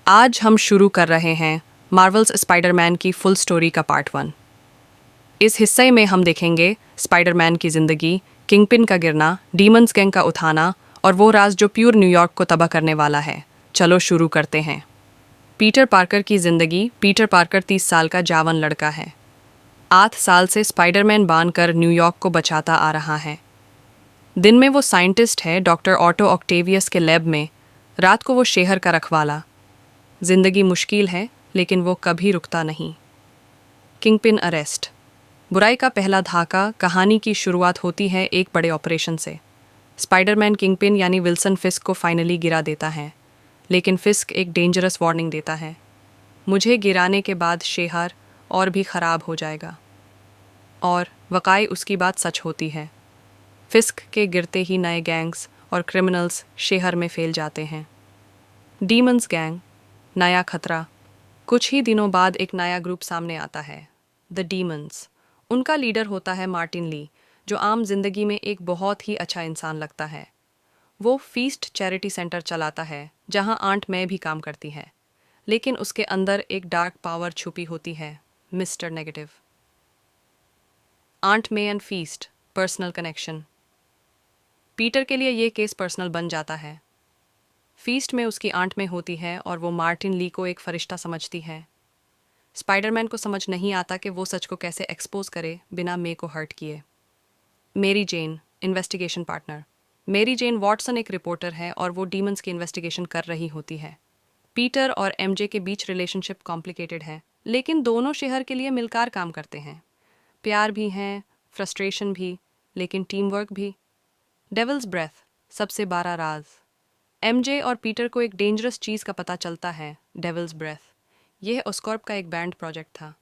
आज हम शुरू कर रहे हैं मार्वल्स स्पाइडरमैन की फुल स्टोरी का पार्ट 1। इस हिस्से में हम देखेंगे स्पाइडरमैन की ज़िंदगी, किंगपिन का गिरना, डीमंस गैंग का उठाना और वो राज जो प्योर न्यूयॉर्क को तबाह करने वाला है। चलो शुरू करते हैं। पीटर पार्कर की ज़िंदगी। पीटर पार्कर 30 साल का जावन लड़का है। 8 साल से स्पाइडरमैन बनकर न्यूयॉर्क को बचाता आ रहा है। दिन में वो साइंटिस्ट है डॉक्टर ऑटो ऑक्टेवियस के लैब में, रात को वो शहर का रखवाला। जिंदगी मुश्किल है लेकिन वो कभी रुकता नहीं। Kingpin arrest. बुराई का पहला धाका। कहानी की शुरुआत होती है एक बड़े ऑपरेशन से। स्पाइडरमैन किंगपिन यानी विल्सन फिस्क को फाइनली गिरा देता है, लेकिन फिस्क एक डेंजरस वार्निंग देता है, मुझे गिराने के बाद शहर और भी ख़राब हो जाएगा। और वाकई उसकी बात सच होती है। फिस्क के गिरते ही नए गैंग्स और क्रिमिनल्स शहर में फैल जाते हैं। डीमंस गैंग, नया खतरा। कुछ ही दिनों बाद एक नया ग्रुप सामने आता है, द डीमंस। उनका लीडर होता है मार्टिन ली, जो आम जिंदगी में एक बहुत ही अच्छा इंसान लगता है। वो फीस्ट चैरिटी सेंटर चलाता है जहां आंट मैं भी काम करती है, लेकिन उसके अंदर एक डार्क पावर छुपी होती है, mister negative. Aunt May and feast, personal connection. Peter के लिए ये केस पर्सनल बन जाता है। फीस्ट में उसकी आंट में होती है और वो मार्टिन ली को एक फरिश्ता समझती है। स्पाइडरमैन को समझ नहीं आता कि वो सच को कैसे एक्सपोज करे बिना मे को हर्ट किए। मेरी जेन, इन्वेस्टिगेशन पार्टनर। मेरी जेन वॉटसन एक रिपोर्टर है और वो डीमंस की इन्वेस्टिगेशन कर रही होती है। पीटर और एमजे के बीच रिलेशनशिप कॉम्प्लिकेटेड है, लेकिन दोनों शहर के लिए मिलकर काम करते हैं। प्यार भी है, फ्रस्ट्रेशन भी, लेकिन टीम वर्क भी। डेविल्स ब्रेथ, सबसे बड़ा राज। एमजे और पीटर को एक डेंजरस चीज़ का पता चलता है, डेविल्स ब्रेथ। यह ऑस्कॉर्प का एक बैंड प्रोजेक्ट था,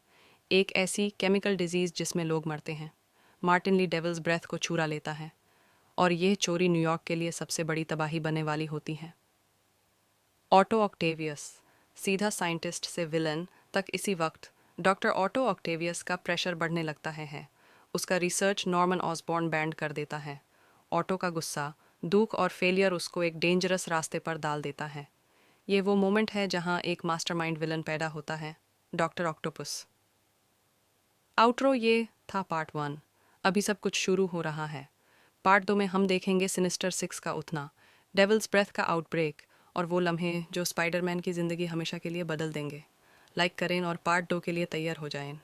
एक ऐसी केमिकल डिजीज़ जिसमें लोग मरते हैं। मार्टिन ली डेविल्स ब्रेथ को चुरा लेता है और यह चोरी न्यूयॉर्क के लिए सबसे बड़ी तबाही बनने वाली होती है। ऑटो ऑक्टेवियस, सीधा साइंटिस्ट से विलन तक। इसी वक्त डॉक्टर ऑटो ऑक्टेवियस का प्रेशर बढ़ने लगता है। उसका रिसर्च नॉर्मन ऑसबॉर्न बैंड कर देता है। ऑटो का गुस्सा, दुख और फेलियर उसको एक डेंजरस रास्ते पर डाल देता है। ये वो मोमेंट है जहां एक मास्टरमाइंड विलन पैदा होता है, डॉक्टर ऑक्टोपस। आउटरो ये था पार्ट 1। अभी सब कुछ शुरू हो रहा है। पार्ट 2 में हम देखेंगे सिनिस्टर 6 का उठना, डेविल्स ब्रेथ का आउटब्रेक और वो लम्हे जो स्पाइडरमैन की ज़िंदगी हमेशा के लिए बदल देंगे। लाइक करें और पार्ट 2 के लिए तैयार हो जाएं।